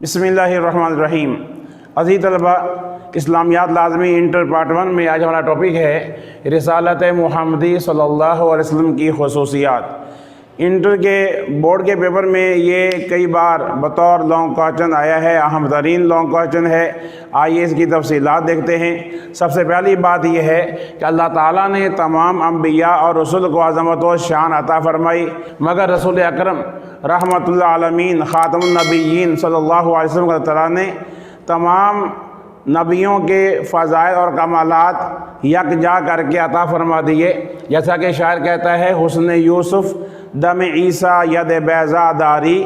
بسم اللہ الرحمن الرحیم۔ عزیز طلبہ، اسلامیات لازمی انٹر پارٹ 1 میں آج ہمارا ٹاپک ہے رسالت محمدی صلی اللہ علیہ وسلم کی خصوصیات۔ انٹر کے بورڈ کے پیپر میں یہ کئی بار بطور لانگ کوسچن آیا ہے، اہم ترین لانگ کوسچن ہے۔ آئیے اس کی تفصیلات دیکھتے ہیں۔ سب سے پہلی بات یہ ہے کہ اللہ تعالیٰ نے تمام انبیاء اور رسول کو عظمت و شان عطا فرمائی، مگر رسول اکرم رحمت اللہ عالمین خاتم النبیین صلی اللہ علیہ وسلم اللہ تعالیٰ نے تمام نبیوں کے فضائل اور کمالات یکجا کر کے عطا فرما دیے۔ جیسا کہ شاعر کہتا ہے، حسن یوسف دم عیسیٰ ید بیضا داری،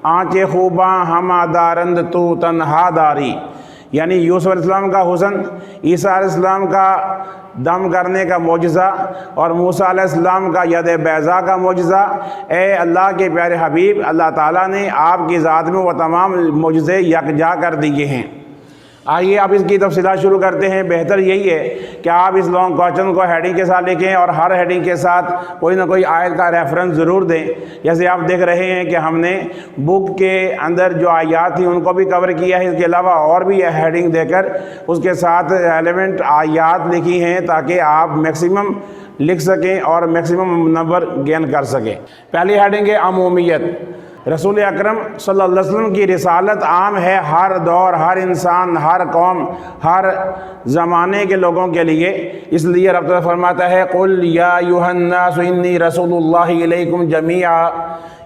آنچ خوباں ہما دارند تو تنہا داری۔ یعنی یوسف علیہ السلام کا حسن، عیسیٰ علیہ السلام کا دم کرنے کا معجزہ اور موسیٰ علیہ السلام کا ید بیضا کا معجزہ۔ اے اللہ کے پیارے حبیب، اللہ تعالیٰ نے آپ کی ذات میں وہ تمام معجزے یکجا کر دیے ہیں۔ آئیے اب اس کی تفصیلات شروع کرتے ہیں۔ بہتر یہی ہے کہ آپ اس لانگ کوسچن کو ہیڈنگ کے ساتھ لکھیں اور ہر ہیڈنگ کے ساتھ کوئی نہ کوئی آیت کا ریفرنس ضرور دیں۔ جیسے آپ دیکھ رہے ہیں کہ ہم نے بک کے اندر جو آیات تھیں ان کو بھی کور کیا ہے، اس کے علاوہ اور بھی ہیڈنگ دے کر اس کے ساتھ ایلیمنٹ آیات لکھی ہیں تاکہ آپ میکسیمم لکھ سکیں اور میکسیمم نمبر گین کر سکیں۔ پہلی ہیڈنگ ہے عمومیت۔ رسول اکرم صلی اللہ علیہ وسلم کی رسالت عام ہے، ہر دور، ہر انسان، ہر قوم، ہر زمانے کے لوگوں کے لیے۔ اس لیے رب تعالیٰ فرماتا ہے، قُلْ يَا أَيُّهَا النَّاسُ إِنِّي رَسُولُ اللَّهِ إِلَيْكُمْ جَمِيعًا،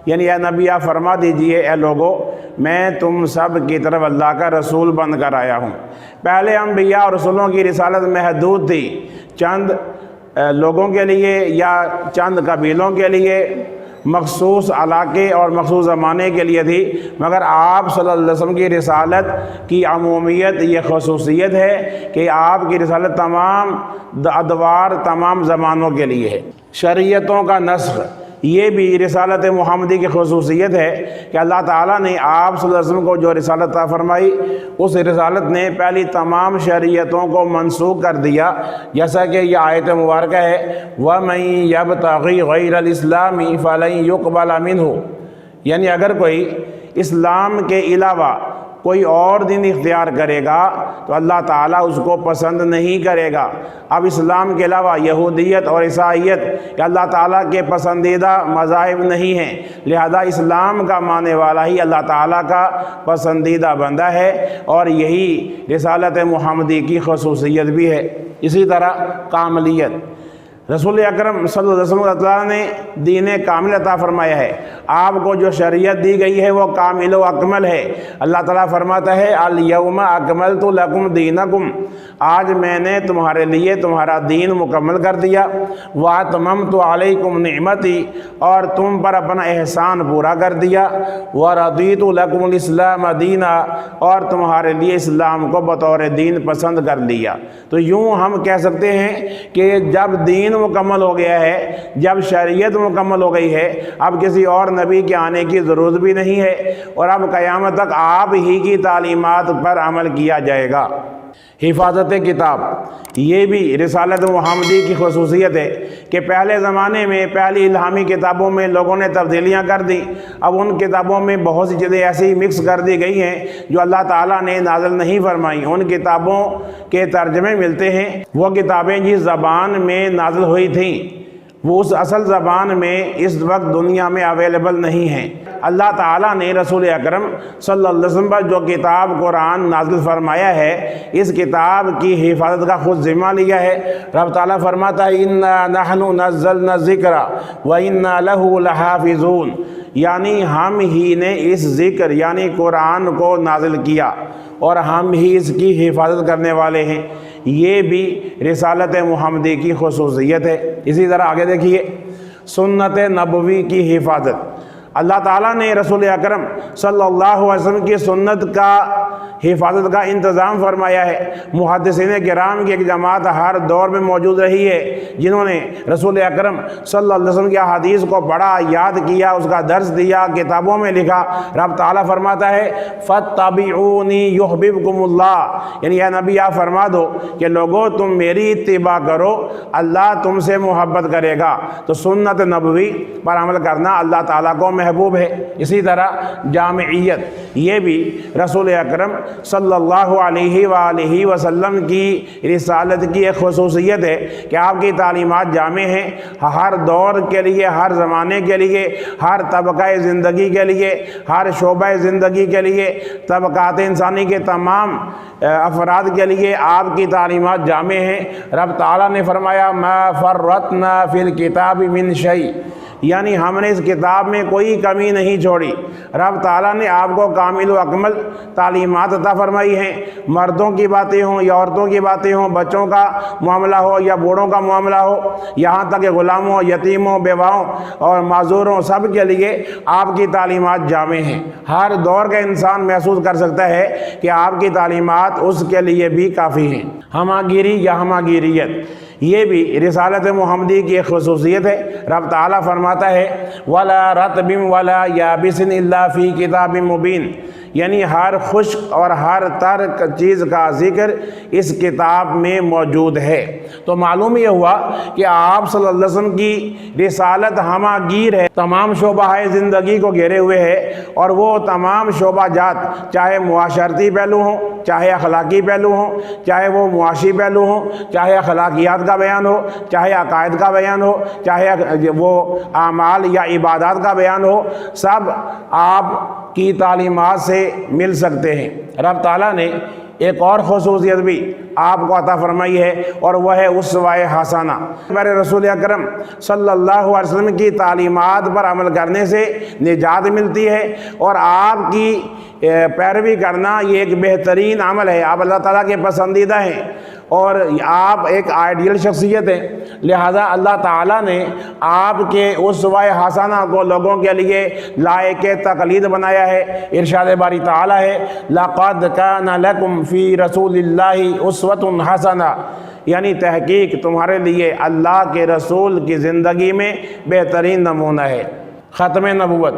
یعنی اے نبی آپ فرما دیجئے، اے لوگو میں تم سب کی طرف اللہ کا رسول بن کر آیا ہوں۔ پہلے انبیاء اور رسولوں کی رسالت محدود تھی، چند لوگوں کے لیے یا چند قبیلوں کے لیے، مخصوص علاقے اور مخصوص زمانے کے لیے تھی، مگر آپ صلی اللہ علیہ وسلم کی رسالت کی عمومیت، یہ خصوصیت ہے کہ آپ کی رسالت تمام ادوار، تمام زمانوں کے لیے ہے۔ شریعتوں کا نسخ، یہ بھی رسالت محمدی کی خصوصیت ہے کہ اللہ تعالیٰ نے آپ صلی اللہ علیہ وسلم کو جو رسالت عطا فرمائی، اس رسالت نے پہلی تمام شریعتوں کو منسوخ کر دیا، جیسا کہ یہ آیت مبارکہ ہے، وَمَن يَبْتَغِ غَيْرَ الْإِسْلَامِ فَلَن يُقْبَلَ مِنْهُ، یعنی اگر کوئی اسلام کے علاوہ کوئی اور دین اختیار کرے گا تو اللہ تعالیٰ اس کو پسند نہیں کرے گا۔ اب اسلام کے علاوہ یہودیت اور عیسائیت کہ اللہ تعالیٰ کے پسندیدہ مذاہب نہیں ہیں، لہذا اسلام کا ماننے والا ہی اللہ تعالیٰ کا پسندیدہ بندہ ہے، اور یہی رسالت محمدی کی خصوصیت بھی ہے۔ اسی طرح کاملیت، رسول اکرم صلی اللہ علیہ وسلم اللہ تعالیٰ نے دین کامل عطا فرمایا ہے۔ آپ کو جو شریعت دی گئی ہے وہ کامل و اکمل ہے۔ اللہ تعالیٰ فرماتا ہے، الیوم اکملت لکم دینکم، آج میں نے تمہارے لیے تمہارا دین مکمل کر دیا، واتممت علیکم نعمتی، اور تم پر اپنا احسان پورا کر دیا، ورضیت لکم الاسلام دینا، اور تمہارے لیے اسلام کو بطور دین پسند کر لیا۔ تو یوں ہم کہہ سکتے ہیں کہ جب دین مکمل ہو گیا ہے، جب شریعت مکمل ہو گئی ہے، اب کسی اور نبی کے آنے کی ضرورت بھی نہیں ہے، اور اب قیامت تک آپ ہی کی تعلیمات پر عمل کیا جائے گا۔ حفاظت کتاب، یہ بھی رسالت محمدی کی خصوصیت ہے کہ پہلے زمانے میں پہلی الہامی کتابوں میں لوگوں نے تبدیلیاں کر دی۔ اب ان کتابوں میں بہت سی چیزیں ایسی مکس کر دی گئی ہیں جو اللہ تعالیٰ نے نازل نہیں فرمائیں۔ ان کتابوں کے ترجمے ملتے ہیں، وہ کتابیں جس زبان میں نازل ہوئی تھیں وہ اس اصل زبان میں اس وقت دنیا میں اویلیبل نہیں ہیں۔ اللہ تعالیٰ نے رسول اکرم صلی اللہ علیہ وسلم پر جو کتاب قرآن نازل فرمایا ہے، اس کتاب کی حفاظت کا خود ذمہ لیا ہے۔ رب تعالیٰ فرماتا ہے، اِنَّا نَحْنُ نَزَّلْنَا الذِّكْرَ وَإِنَّا لَهُ لَحَافِظُونَ، یعنی ہم ہی نے اس ذکر یعنی قرآن کو نازل کیا اور ہم ہی اس کی حفاظت کرنے والے ہیں۔ یہ بھی رسالت محمدی کی خصوصیت ہے۔ اسی طرح آگے دیکھیے، سنت نبوی کی حفاظت، اللہ تعالیٰ نے رسول اکرم صلی اللہ علیہ وسلم کی سنت کا حفاظت کا انتظام فرمایا ہے۔ محدثین کرام کی ایک جماعت ہر دور میں موجود رہی ہے جنہوں نے رسول اکرم صلی اللہ علیہ وسلم کی احادیث کو پڑھا، یاد کیا، اس کا درس دیا، کتابوں میں لکھا۔ رب تعالیٰ فرماتا ہے فَاتَّبِعُونِي يُحْبِبْكُمُ اللَّهُ، یعنی اے نبی آپ فرما دو کہ لوگو تم میری اتباع کرو، اللہ تم سے محبت کرے گا۔ تو سنت نبوی پر عمل کرنا اللہ تعالیٰ کو محبوب ہے۔ اسی طرح جامعیت، یہ بھی رسول اکرم صلی اللہ علیہ وآلہ وسلم کی رسالت کی ایک خصوصیت ہے کہ آپ کی تعلیمات جامع ہیں، ہر دور کے لیے، ہر زمانے کے لیے، ہر طبقہ زندگی کے لیے، ہر شعبہ زندگی کے لیے، طبقات انسانی کے تمام افراد کے لیے آپ کی تعلیمات جامع ہیں۔ رب تعالیٰ نے فرمایا ما فرطنا فی الکتاب من شیء، یعنی ہم نے اس کتاب میں کوئی کمی نہیں چھوڑی۔ رب تعالیٰ نے آپ کو کامل و اکمل تعلیمات عطا فرمائی ہیں، مردوں کی باتیں ہوں یا عورتوں کی باتیں ہوں، بچوں کا معاملہ ہو یا بوڑھوں کا معاملہ ہو، یہاں تک کہ غلاموں، یتیموں، بیواؤں اور معذوروں، سب کے لیے آپ کی تعلیمات جامع ہیں۔ ہر دور کا انسان محسوس کر سکتا ہے کہ آپ کی تعلیمات اس کے لیے بھی کافی ہیں۔ ہمہ گیری یا ہمہ گیریت، یہ بھی رسالت محمدی کی ایک خصوصیت ہے۔ رب تعالیٰ فرماتا ہے وَلَا رَطْبٍ وَلَا يَابِسٍ إِلَّا فِي كِتَابٍ مُبِينٍ، یعنی ہر خشک اور ہر تر چیز کا ذکر اس کتاب میں موجود ہے۔ تو معلوم یہ ہوا کہ آپ صلی اللہ علیہ وسلم کی رسالت ہمہ گیر ہے، تمام شعبہ زندگی کو گھیرے ہوئے ہے، اور وہ تمام شعبہ جات، چاہے معاشرتی پہلو ہوں، چاہے اخلاقی پہلو ہوں، چاہے وہ معاشی پہلو ہوں، چاہے اخلاقیات کا بیان ہو، چاہے عقائد کا بیان ہو، چاہے وہ اعمال یا عبادات کا بیان ہو، سب آپ کی تعلیمات سے مل سکتے ہیں۔ رب تعالیٰ نے ایک اور خصوصیت بھی آپ کو عطا فرمائی ہے، اور وہ ہے اسوہ حسنہ۔ میرے رسول اکرم صلی اللہ علیہ وسلم کی تعلیمات پر عمل کرنے سے نجات ملتی ہے، اور آپ کی پیروی کرنا یہ ایک بہترین عمل ہے۔ آپ اللہ تعالیٰ کے پسندیدہ ہیں اور آپ ایک آئیڈیل شخصیت ہیں، لہذا اللہ تعالیٰ نے آپ کے اسوہ حسنہ کو لوگوں کے لیے لائق تقلید بنایا ہے۔ ارشاد باری تعالیٰ ہے لَقَدْ كَانَ لَكُمْ فِي رَسُولِ اللَّهِ أُسْوَةٌ حَسَنَةٌ، یعنی تحقیق تمہارے لیے اللہ کے رسول کی زندگی میں بہترین نمونہ ہے۔ ختم نبوت،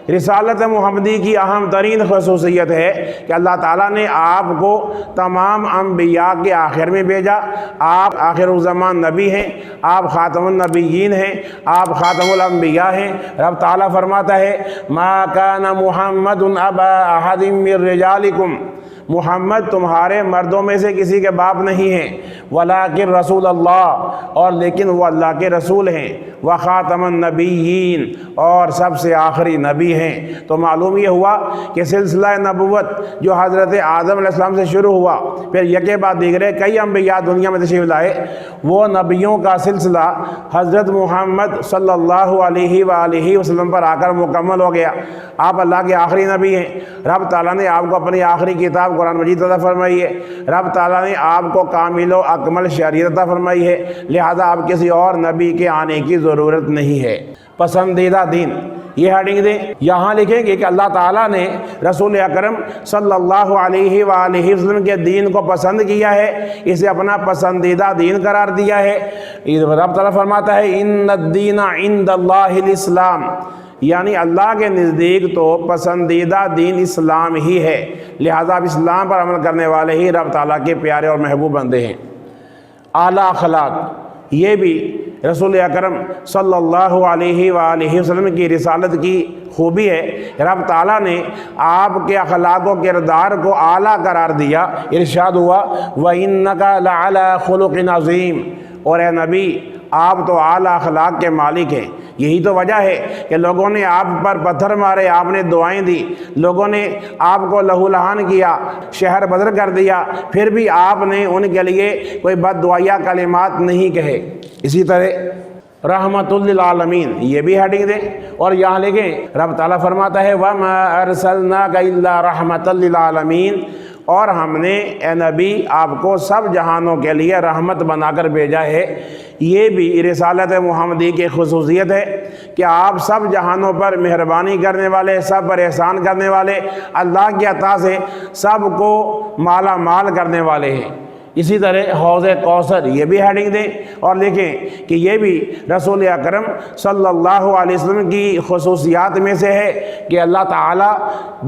رسالت محمدی کی اہم ترین خصوصیت ہے کہ اللہ تعالیٰ نے آپ کو تمام انبیاء کے آخر میں بھیجا۔ آپ آخر الزمان نبی ہیں، آپ خاتم النبیین ہیں، آپ خاتم الانبیاء ہیں۔ رب تعالیٰ فرماتا ہے ما کان محمد ابا احد من رجالکم، محمد تمہارے مردوں میں سے کسی کے باپ نہیں ہیں، ولیکن رسول اللہ، اور لیکن وہ اللہ کے رسول ہیں، وخاتم النبیین، اور سب سے آخری نبی ہیں۔ تو معلوم یہ ہوا کہ سلسلہ نبوت جو حضرت آدم علیہ السلام سے شروع ہوا، پھر یکے بعد دیگرے کئی انبیاء دنیا میں تشریف لائے، وہ نبیوں کا سلسلہ حضرت محمد صلی اللہ علیہ وآلہ وسلم پر آ کر مکمل ہو گیا۔ آپ اللہ کے آخری نبی ہیں۔ رب تعالیٰ نے آپ کو اپنی آخری کتاب قرآن مجید عطا فرمائی ہے۔ رب تعالیٰ نے آپ کو کامل و اکمل شریعت عطا فرمائی ہے، لہذا آپ کسی اور نبی کے آنے کی ضرورت نہیں ہے۔ پسندیدہ دین، یہ ہیڈنگ دیں، یہاں لکھیں گے کہ اللہ تعالیٰ نے رسول اکرم صلی اللہ علیہ وآلہ وسلم کے دین کو پسند کیا ہے، اسے اپنا پسندیدہ دین قرار دیا ہے۔ رب تعالیٰ فرماتا ہے ان الدین عند اللہ الاسلام، یعنی اللہ کے نزدیک تو پسندیدہ دین اسلام ہی ہے، لہذا اب اسلام پر عمل کرنے والے ہی رب تعالیٰ کے پیارے اور محبوب بندے ہیں۔ اعلیٰ اخلاق، یہ بھی رسول اکرم صلی اللہ علیہ وآلہ وسلم کی رسالت کی خوبی ہے۔ رب تعالیٰ نے آپ کے اخلاق و کردار کو اعلیٰ قرار دیا۔ ارشاد ہوا وَإِنَّكَ لَعَلَىٰ خُلُقٍ عَظِيمٍ، اور اے نبی آپ تو اعلیٰ اخلاق کے مالک ہیں۔ یہی تو وجہ ہے کہ لوگوں نے آپ پر پتھر مارے، آپ نے دعائیں دی، لوگوں نے آپ کو لہو لہان کیا، شہر بدر کر دیا، پھر بھی آپ نے ان کے لیے کوئی بد دعائیہ کلمات نہیں کہے۔ اسی طرح رحمت للعالمین، یہ بھی ہیڈنگ دیں، اور یہاں لکھیں رب تعالیٰ فرماتا ہے وَمَا أَرْسَلْنَاكَ إِلَّا رَحْمَةً لِلْعَالَمِينَ، اور ہم نے اے نبی آپ کو سب جہانوں کے لیے رحمت بنا کر بھیجا ہے۔ یہ بھی رسالت محمدی کی خصوصیت ہے کہ آپ سب جہانوں پر مہربانی کرنے والے، سب پر احسان کرنے والے، اللہ کی عطا سے سب کو مالا مال کرنے والے ہیں۔ اسی طرح حوض کوثر، یہ بھی ہیڈنگ دیں اور لکھیں کہ یہ بھی رسول اکرم صلی اللہ علیہ وسلم کی خصوصیات میں سے ہے کہ اللہ تعالیٰ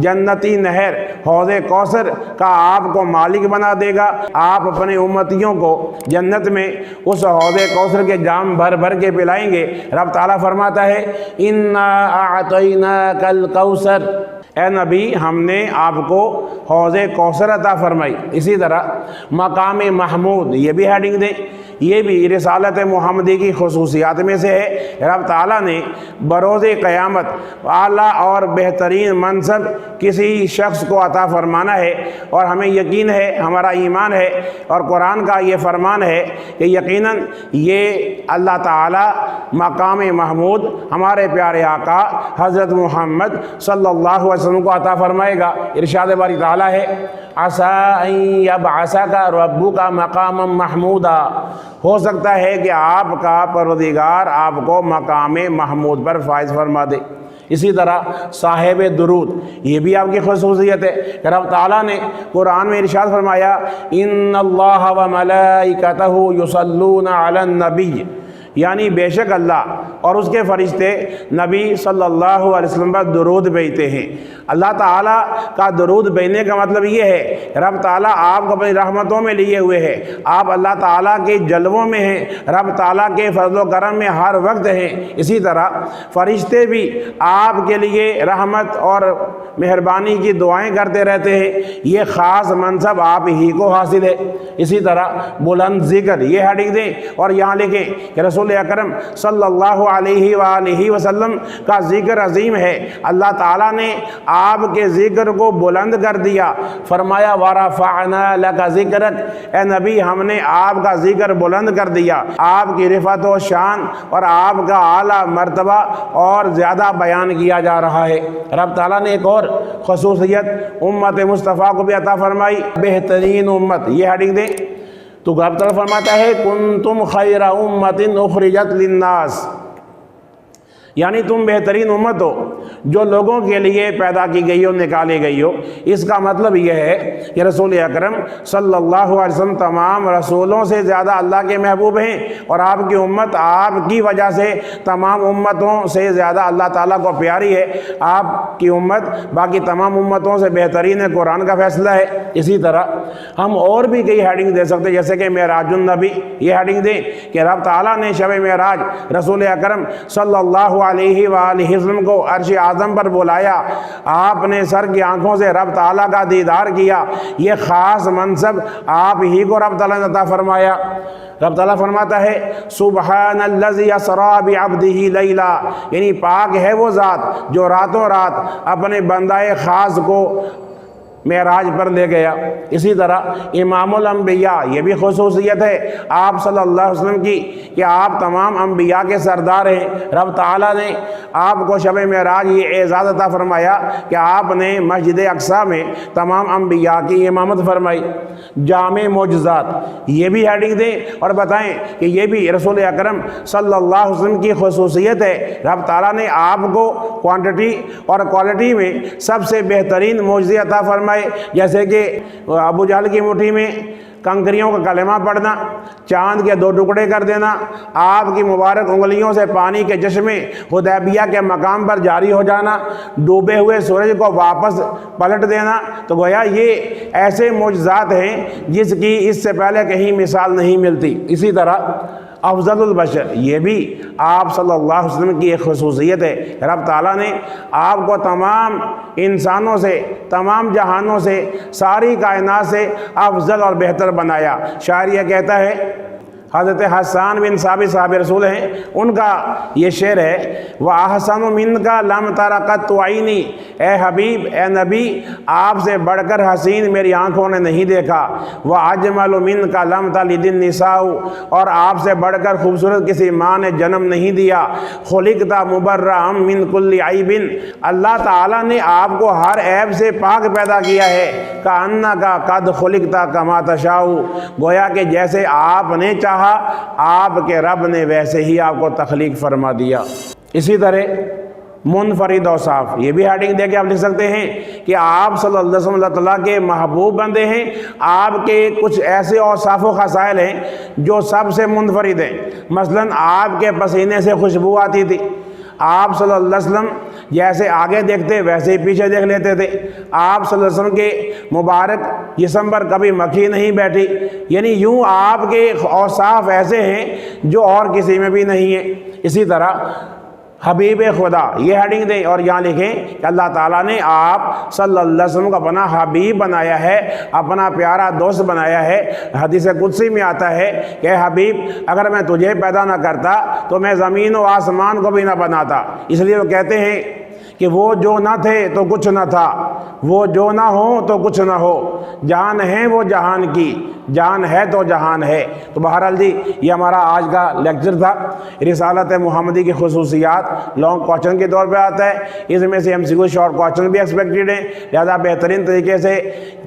جنتی نہر حوض کوثر کا آپ کو مالک بنا دے گا۔ آپ اپنے امتیوں کو جنت میں اس حوض کوثر کے جام بھر بھر کے پلائیں گے۔ رب تعالیٰ فرماتا ہے اِنَّا أَعْطَيْنَاكَ الْكَوْثَرَ، اے نبی ہم نے آپ کو حوض کوثر عطا فرمائی۔ اسی طرح مقام محمود، یہ بھی ہیڈنگ دیں، یہ بھی رسالت محمدی کی خصوصیات میں سے ہے۔ رب تعالیٰ نے بروز قیامت اعلیٰ اور بہترین منصب کسی شخص کو عطا فرمانا ہے، اور ہمیں یقین ہے، ہمارا ایمان ہے اور قرآن کا یہ فرمان ہے کہ یقیناً یہ اللہ تعالیٰ مقام محمود ہمارے پیارے آقا حضرت محمد صلی اللہ علیہ وسلم کو عطا فرمائے گا۔ ارشاد باری تعالیٰ ہے عَسَىٰ أَن يَبْعَثَكَ رَبُّكَ مَقَامًا مَحْمُودًا، ہو سکتا ہے کہ آپ کا پروردگار آپ کو مقام محمود پر فائز فرما دے۔ اسی طرح صاحب درود، یہ بھی آپ کی خصوصیت ہے کہ رب تعالیٰ نے قرآن میں ارشاد فرمایا ان اللہ وملائکتہ یصلون علی النبی، یعنی بے شک اللہ اور اس کے فرشتے نبی صلی اللہ علیہ وسلم پر درود بھیجتے ہیں۔ اللہ تعالیٰ کا درود بھیجنے کا مطلب یہ ہے کہ رب تعالیٰ آپ کو اپنی رحمتوں میں لیے ہوئے ہے، آپ اللہ تعالیٰ کے جلووں میں ہیں، رب تعالیٰ کے فضل و کرم میں ہر وقت ہیں۔ اسی طرح فرشتے بھی آپ کے لیے رحمت اور مہربانی کی دعائیں کرتے رہتے ہیں، یہ خاص منصب آپ ہی کو حاصل ہے۔ اسی طرح بلند ذکر، یہ ہیڈنگ دیں اور یہاں لکھیں کہ رسول اکرم صلی اللہ علیہ وآلہ وسلم کا ذکر عظیم ہے، اللہ تعالیٰ نے آپ کے ذکر کو بلند کر دیا، فرمایا وَرَفَعْنَا لَكَ ذِكْرَكَ، اے نبی ہم نے آپ کا ذکر بلند کر دیا، آپ کی رفعت و شان اور آپ کا اعلیٰ مرتبہ اور زیادہ بیان کیا جا رہا ہے۔ رب تعالیٰ نے ایک اور خصوصیت امت مصطفیٰ کو بھی عطا فرمائی، بہترین امت، یہ ہیڈنگ دیں تو رب تعالیٰ فرماتا ہے کنتم خیر امت اخرجت للناس، یعنی تم بہترین امت ہو جو لوگوں کے لیے پیدا کی گئی ہو، نکالی گئی ہو۔ اس کا مطلب یہ ہے کہ رسول اکرم صلی اللہ علیہ وسلم تمام رسولوں سے زیادہ اللہ کے محبوب ہیں، اور آپ کی امت آپ کی وجہ سے تمام امتوں سے زیادہ اللہ تعالیٰ کو پیاری ہے۔ آپ کی امت باقی تمام امتوں سے بہترین ہے، قرآن کا فیصلہ ہے۔ اسی طرح ہم اور بھی کئی ہیڈنگ دے سکتے ہیں، جیسے کہ معراج النبی، یہ ہیڈنگ دیں کہ رب تعالیٰ نے شب معراج رسول اکرم صلی اللہ علیہ وآلہ وسلم کو عرش اعظم پر بلایا، آپ نے سر کی آنکھوں سے رب تعالیٰ کا دیدار کیا، یہ خاص منصب آپ ہی کو رب تعالیٰ نے عطا فرمایا۔ رب تعالیٰ فرماتا ہے سبحان الذی اسریٰ بعبدہ لیلا، یعنی پاک ہے وہ ذات جو راتوں رات اپنے بندہ خاص کو معراج پر لے گیا۔ اسی طرح امام الانبیاء، یہ بھی خصوصیت ہے آپ صلی اللہ علیہ وسلم کی کہ آپ تمام انبیاء کے سردار ہیں۔ رب تعالیٰ نے آپ کو شب معراج یہ اعزاز عطا فرمایا کہ آپ نے مسجد اقصیٰ میں تمام انبیاء کی امامت فرمائی۔ جامع معجزات، یہ بھی ہیڈنگ دیں اور بتائیں کہ یہ بھی رسول اکرم صلی اللہ علیہ وسلم کی خصوصیت ہے۔ رب تعالیٰ نے آپ کو کوانٹٹی اور کوالٹی میں سب سے بہترین معجزے عطا فرمائے، جیسے کہ ابو جہل کی مٹھی میں کنکریوں کا کلمہ پڑھنا، چاند کے 2 ٹکڑے کر دینا، آپ کی مبارک انگلیوں سے پانی کے چشمے حدیبیہ کے مقام پر جاری ہو جانا، ڈوبے ہوئے سورج کو واپس پلٹ دینا، تو گویا یہ ایسے معجزات ہیں جس کی اس سے پہلے کہیں مثال نہیں ملتی۔ اسی طرح افضل البشر، یہ بھی آپ صلی اللہ علیہ وسلم کی ایک خصوصیت ہے۔ رب تعالیٰ نے آپ کو تمام انسانوں سے، تمام جہانوں سے، ساری کائنات سے افضل اور بہتر بنایا۔ شاعر یہ کہتا ہے حضرت حسان بن ثابت صحاب رسول ہیں، ان کا یہ شعر ہے، وَأَحْسَنُ مِنْكَ لَمْ تَرَ قَطُّ عَيْنِي، اے حبیب، اے نبی، آپ سے بڑھ کر حسین میری آنکھوں نے نہیں دیکھا، وَأَجْمَلُ مِنْكَ لَمْ تَلِدِ النِّسَاءُ، اور آپ سے بڑھ کر خوبصورت کسی ماں نے جنم نہیں دیا، خُلِقْتَ مُبَرَّأً مِنْ كُلِّ عَيْبٍ، اللہ تعالیٰ نے آپ کو ہر عیب سے پاک پیدا کیا ہے، كَأَنَّكَ قَدْ خُلِقْتَ كَمَا تَشَاءُ، گویا کہ جیسے آپ نے چاہا آپ کے رب نے ویسے ہی آپ کو تخلیق فرما دیا۔ اسی طرح منفرد اوصاف، یہ بھی ہیڈنگ دے کے آپ لکھ سکتے ہیں کہ آپ صلی اللہ علیہ وسلم اللہ تعالیٰ کے محبوب بندے ہیں، آپ کے کچھ ایسے اوصاف و خصائل ہیں جو سب سے منفرد ہیں۔ مثلا آپ کے پسینے سے خوشبو آتی تھی، آپ صلی اللہ علیہ وسلم جیسے آگے دیکھتے ویسے ہی پیچھے دیکھ لیتے تھے، آپ صلی اللہ علیہ وسلم کے مبارک جسم پر کبھی مکھی نہیں بیٹھی، یعنی یوں آپ کے اوصاف ایسے ہیں جو اور کسی میں بھی نہیں ہیں۔ اسی طرح حبیب خدا، یہ ہیڈنگ دیں اور یہاں لکھیں کہ اللہ تعالیٰ نے آپ صلی اللہ علیہ وسلم کو اپنا حبیب بنایا ہے، اپنا پیارا دوست بنایا ہے۔ حدیث قدسی میں آتا ہے کہ اے حبیب، اگر میں تجھے پیدا نہ کرتا تو میں زمین و آسمان کو بھی نہ بناتا۔ اس لیے وہ کہتے ہیں کہ وہ جو نہ تھے تو کچھ نہ تھا، وہ جو نہ ہو تو کچھ نہ ہو، جہان ہے وہ جہان کی، جہان ہے تو جہان ہے۔ تو بہرحال جی یہ ہمارا آج کا لیکچر تھا، رسالت محمدی کی خصوصیات، لانگ کوشچن کے طور پہ آتا ہے، اس میں سے MCQ شارٹ کوشچن بھی ایکسپیکٹڈ ہیں، لہذا بہترین طریقے سے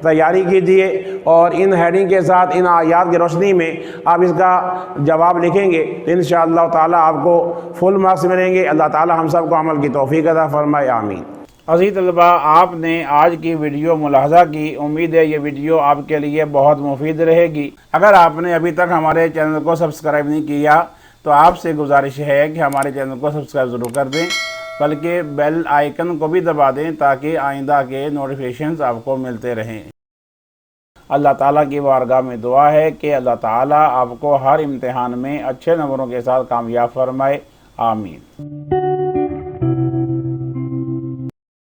تیاری کیجئے اور ان ہیڈنگ کے ساتھ ان آیات کی روشنی میں آپ اس کا جواب لکھیں گے تو انشاءاللہ تعالیٰ آپ کو فل مارکس ملیں گے۔ اللہ تعالیٰ ہم سب کو عمل کی توفیق عطا فرمائے، آمین۔ عزیز طلبہ، آپ نے آج کی ویڈیو ملاحظہ کی، امید ہے یہ ویڈیو آپ کے لیے بہت مفید رہے گی۔ اگر آپ نے ابھی تک ہمارے چینل کو سبسکرائب نہیں کیا تو آپ سے گزارش ہے کہ ہمارے چینل کو سبسکرائب ضرور کر دیں، بلکہ بیل آئیکن کو بھی دبا دیں تاکہ آئندہ کے نوٹیفیکیشنز آپ کو ملتے رہیں۔ اللہ تعالیٰ کی بارگاہ میں دعا ہے کہ اللہ تعالیٰ آپ کو ہر امتحان میں اچھے نمبروں کے ساتھ کامیاب فرمائے، آمین۔